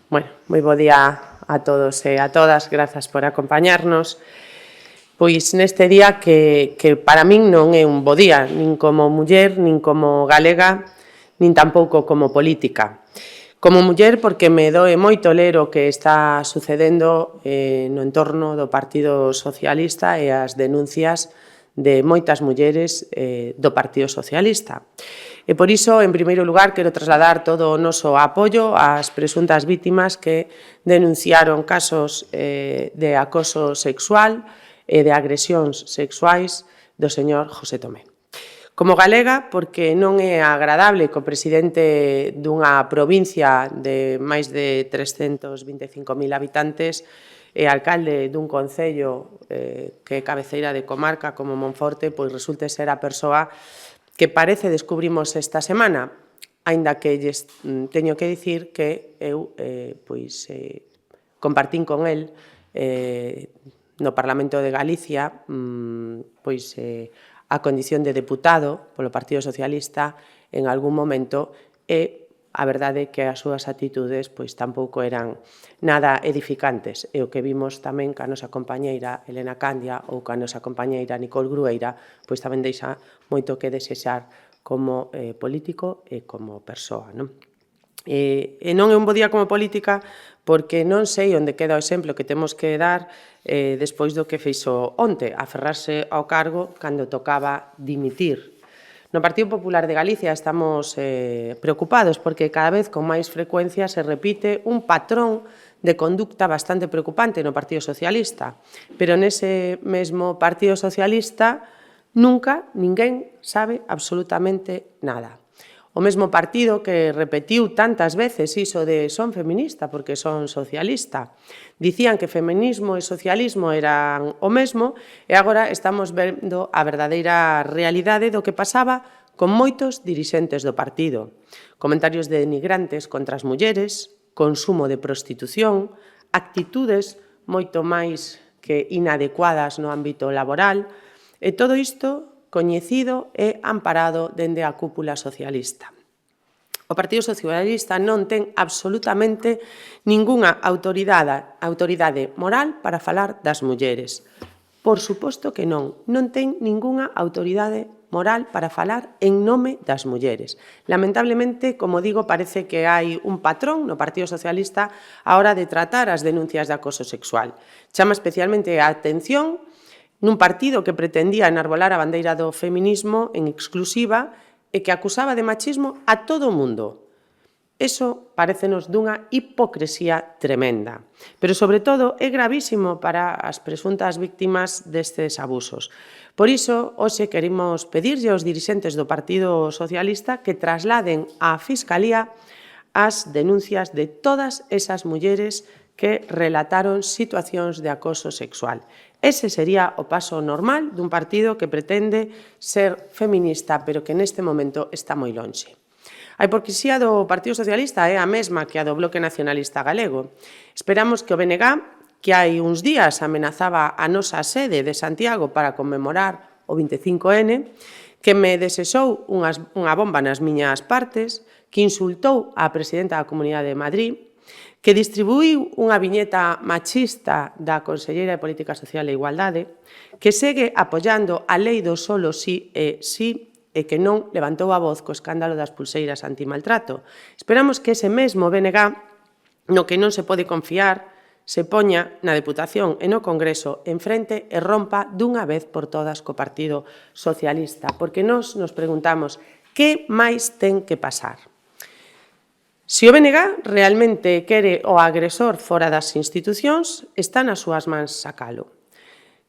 Bueno, moi bo día a todos e a todas, grazas por acompañarnos. Pois neste día que para min non é un bo día, nin como muller, nin como galega, nin tampouco como política. Como muller porque me doe moito ler o que está sucedendo no entorno do Partido Socialista e as denuncias de moitas mulleres do Partido Socialista. E por iso, en primeiro lugar, quero trasladar todo o noso apoio ás presuntas vítimas que denunciaron casos de acoso sexual e de agresións sexuais do señor José Tomé. Como galega, porque non é agradable que o presidente dunha provincia de máis de 325.000 habitantes e alcalde dun concello que é cabeceira de comarca como Monforte, pois resulte ser a persoa que parece descubrimos esta semana, aínda que lles teño que dicir que eu compartín con el no Parlamento de Galicia a condición de deputado polo Partido Socialista en algún momento e a verdade é que as súas actitudes tampouco eran nada edificantes. E o que vimos tamén ca nosa compañeira Elena Candia ou ca nosa compañeira Nicole Grueira tamén deixa moito que desexar como político e como persoa. E non é un bo día como política porque non sei onde queda o exemplo que temos que dar despois do que fixo onte, aferrarse ao cargo cando tocaba dimitir. No Partido Popular de Galicia estamos preocupados porque cada vez con máis frecuencia se repite un patrón de conducta bastante preocupante no Partido Socialista, pero nese mesmo Partido Socialista nunca ninguén sabe absolutamente nada. O mesmo partido que repetiu tantas veces iso de son feminista porque son socialista. Dicían que feminismo e socialismo eran o mesmo e agora estamos vendo a verdadeira realidade do que pasaba con moitos dirixentes do partido. Comentarios denigrantes contra as mulleres, consumo de prostitución, actitudes moito máis que inadecuadas no ámbito laboral e todo isto coñecido e amparado dende a cúpula socialista. O Partido Socialista non ten absolutamente ningunha autoridade moral para falar das mulleres. Por suposto que non ten ningunha autoridade moral para falar en nome das mulleres. Lamentablemente, como digo, parece que hai un patrón no Partido Socialista á hora de tratar as denuncias de acoso sexual. Chama especialmente a atención nun partido que pretendía enarbolar a bandeira do feminismo en exclusiva e que acusaba de machismo a todo o mundo. Eso parécenos dunha hipocresía tremenda. Pero, sobre todo, é gravísimo para as presuntas víctimas destes abusos. Por iso, hoxe queremos pedirlle aos dirixentes do Partido Socialista que trasladen á Fiscalía as denuncias de todas esas mulleres que relataron situacións de acoso sexual. Ese sería o paso normal dun partido que pretende ser feminista, pero que neste momento está moi lonxe. A hipocresía do Partido Socialista é a mesma que a do Bloque Nacionalista Galego. Esperamos que o BNG, que hai uns días amenazaba a nosa sede de Santiago para conmemorar o 25N, que me desexou unha bomba nas miñas partes, que insultou a presidenta da Comunidade de Madrid, que distribuíu unha viñeta machista da conselleira de Política Social e Igualdade, que segue apoiando a lei do solo sí e sí e que non levantou a voz co escándalo das pulseiras antimaltrato. Esperamos que ese mesmo BNG, no que non se pode confiar, se poña na Deputación e no Congreso en frente e rompa dunha vez por todas co Partido Socialista, porque nos preguntamos que máis ten que pasar. Se o BNG realmente quere o agresor fora das institucións, está nas súas mans sacalo.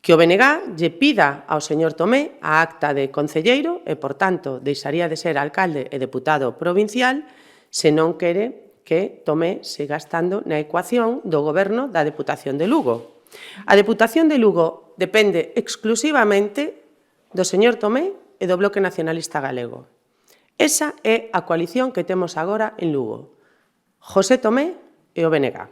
Que o BNG lle pida ao señor Tomé a acta de concelleiro e, por tanto, deixaría de ser alcalde e deputado provincial se non quere que Tomé siga estando na ecuación do goberno da Deputación de Lugo. A Deputación de Lugo depende exclusivamente do señor Tomé e do Bloque Nacionalista Galego. Esa é a coalición que temos agora en Lugo. José Tomé e o BNG.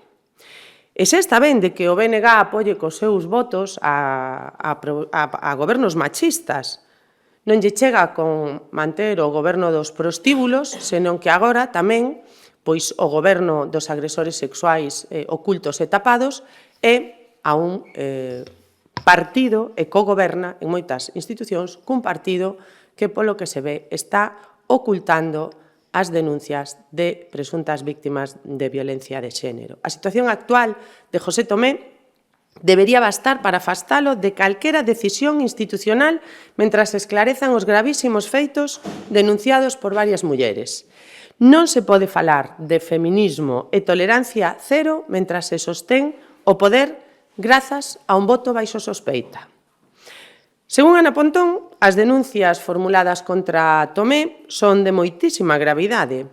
E se está ben de que o BNG apoie cos seus votos a gobernos machistas. Non lle chega con manter o goberno dos prostíbulos, senón que agora tamén pois o goberno dos agresores sexuais ocultos e tapados e a un partido e cogoberna en moitas institucións cun partido que, polo que se ve, está ocultando as denuncias de presuntas víctimas de violencia de xénero. A situación actual de José Tomé debería bastar para afastalo de calquera decisión institucional mentras se esclarezan os gravísimos feitos denunciados por varias mulleres. Non se pode falar de feminismo e tolerancia cero mentras se sostén o poder grazas a un voto baixo sospeita. Según Ana Pontón, as denuncias formuladas contra Tomé son de moitísima gravidade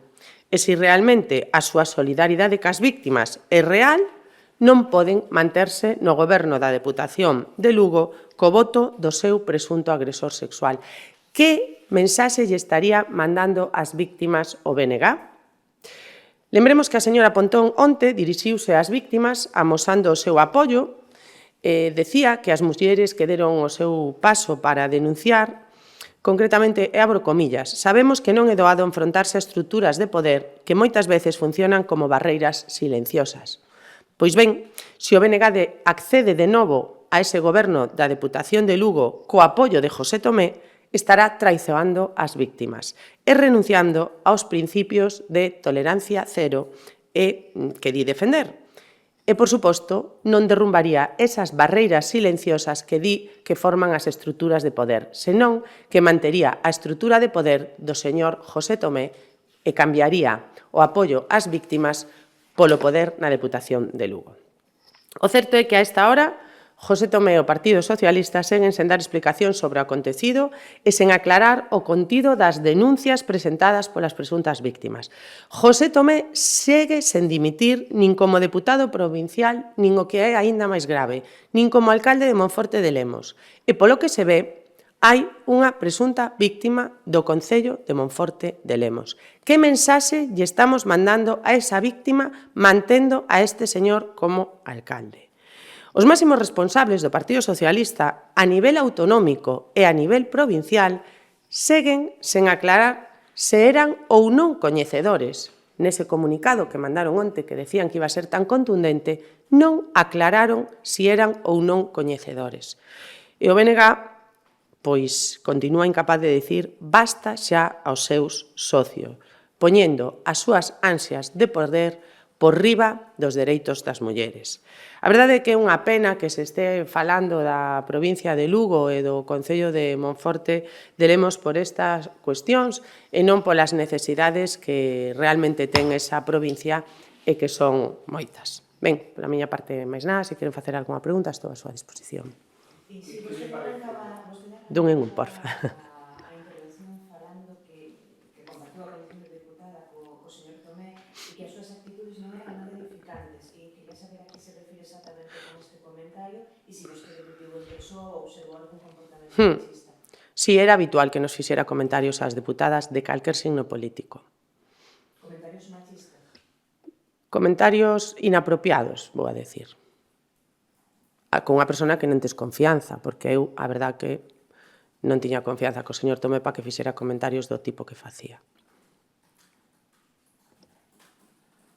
e se realmente a súa solidaridade cas víctimas é real, non poden manterse no goberno da Deputación de Lugo co voto do seu presunto agresor sexual. Que mensaxe lle estaría mandando ás víctimas o BNG? Lembremos que a señora Pontón onte dirixiuse ás víctimas amosando o seu apoio. Decía que as mulleres que deron o seu paso para denunciar, concretamente, e abro comillas, sabemos que non é doado enfrontarse a estruturas de poder que moitas veces funcionan como barreiras silenciosas. Pois ben, se o BNG accede de novo a ese goberno da Deputación de Lugo co apoio de José Tomé, estará traizoando as víctimas e renunciando aos principios de tolerancia cero e que di defender. E, por suposto, non derrumbaría esas barreiras silenciosas que di que forman as estruturas de poder, senón que mantería a estrutura de poder do señor José Tomé e cambiaría o apoio ás víctimas polo poder na Deputación de Lugo. O certo é que a esta hora José Tomé e o Partido Socialista seguen sen dar explicación sobre o acontecido e sen aclarar o contido das denuncias presentadas polas presuntas víctimas. José Tomé segue sen dimitir nin como deputado provincial, nin o que é aínda máis grave, nin como alcalde de Monforte de Lemos. E polo que se ve, hai unha presunta víctima do Concello de Monforte de Lemos. Que mensaxe lle estamos mandando a esa víctima mantendo a este señor como alcalde? Os máximos responsables do Partido Socialista a nivel autonómico e a nivel provincial seguen sen aclarar se eran ou non coñecedores. Nese comunicado que mandaron onte que decían que iba a ser tan contundente, non aclararon se eran ou non coñecedores. E o BNG, pois, continúa incapaz de dicir basta xa aos seus socios, poñendo as súas ansias de poder por riba dos dereitos das mulleres. A verdade é que é unha pena que se este falando da provincia de Lugo e do Concello de Monforte de Lemos por estas cuestións e non polas necesidades que realmente ten esa provincia e que son moitas. Ben, pola miña parte máis nada, se queren facer algunha pregunta, estou a súa disposición. Dun en un, porfa. Si era habitual que nos fixera comentarios ás deputadas de calquer signo político. Comentarios machistas? Comentarios inapropiados, vou a decir. Con unha persona que non tes confianza, porque eu, a verdad que non tiña confianza co señor Tomé para que fixera comentarios do tipo que facía.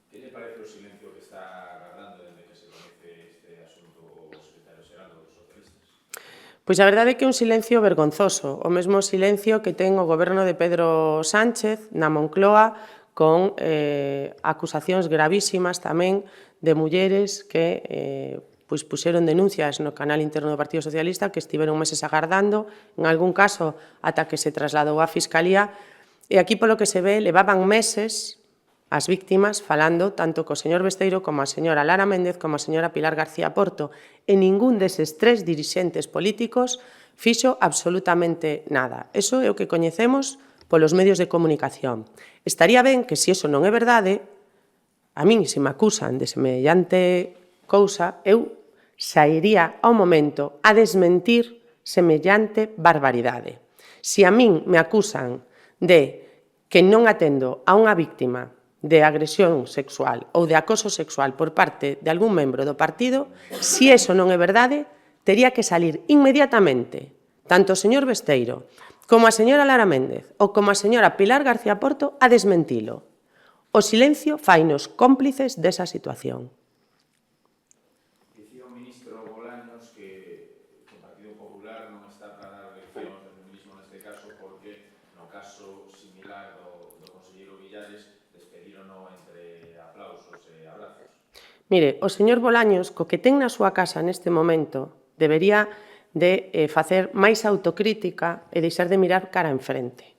Que lle parece o silencio que está agardando dende que se coñece este asunto o secretario xeral dos socialistas? Pois a verdade é que é un silencio vergonzoso, o mesmo silencio que ten o goberno de Pedro Sánchez na Moncloa con acusacións gravísimas tamén de mulleres que pois puxeron denuncias no canal interno do Partido Socialista que estiveron meses agardando, en algún caso ata que se trasladou á Fiscalía, e aquí polo que se ve levaban meses as víctimas falando tanto co señor Besteiro como a señora Lara Méndez como a señora Pilar García Porto, e ningún deses tres dirixentes políticos fixo absolutamente nada. Eso é o que coñecemos polos medios de comunicación. Estaría ben que, se iso non é verdade, a min, se me acusan de semellante cousa, eu sairía ao momento a desmentir semellante barbaridade. Se a min me acusan de que non atendo a unha víctima de agresión sexual ou de acoso sexual por parte de algún membro do partido, se iso non é verdade, tería que salir inmediatamente tanto o señor Besteiro como a señora Lara Méndez ou como a señora Pilar García Porto a desmentilo. O silencio fainos cómplices desa situación. Dicía o ministro Bolaños que o Partido Popular non está para dar leccións de feminismo neste caso porque no caso similar do conselleiro Villares despedirono entre aplausos e abrazos. Mire, o señor Bolaños, co que ten na súa casa neste momento, debería de facer máis autocrítica e deixar de mirar cara enfrente.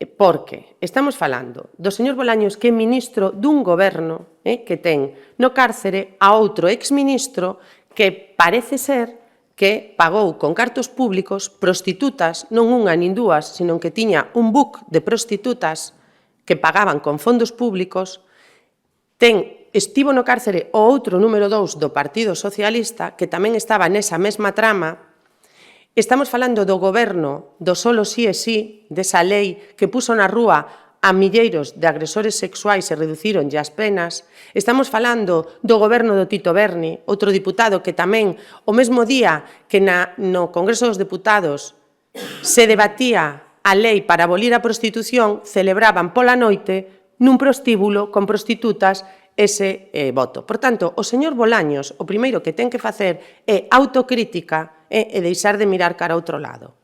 Porque estamos falando do señor Bolaños que é ministro dun goberno que ten no cárcere a outro exministro que parece ser que pagou con cartos públicos prostitutas, non unha nin dúas, sino que tiña un book de prostitutas que pagaban con fondos públicos, estivo no cárcere o outro número 2 do Partido Socialista, que tamén estaba nesa mesma trama. Estamos falando do goberno do solo sí e sí, desa lei que puso na rúa a milleiros de agresores sexuais e reducironlle as penas. Estamos falando do goberno do Tito Berni, outro diputado que tamén, o mesmo día que no Congreso dos Deputados se debatía a lei para abolir a prostitución, celebraban pola noite nun prostíbulo con prostitutas ese voto. Por tanto, o señor Bolaños o primeiro que ten que facer é autocrítica e deixar de mirar cara a outro lado.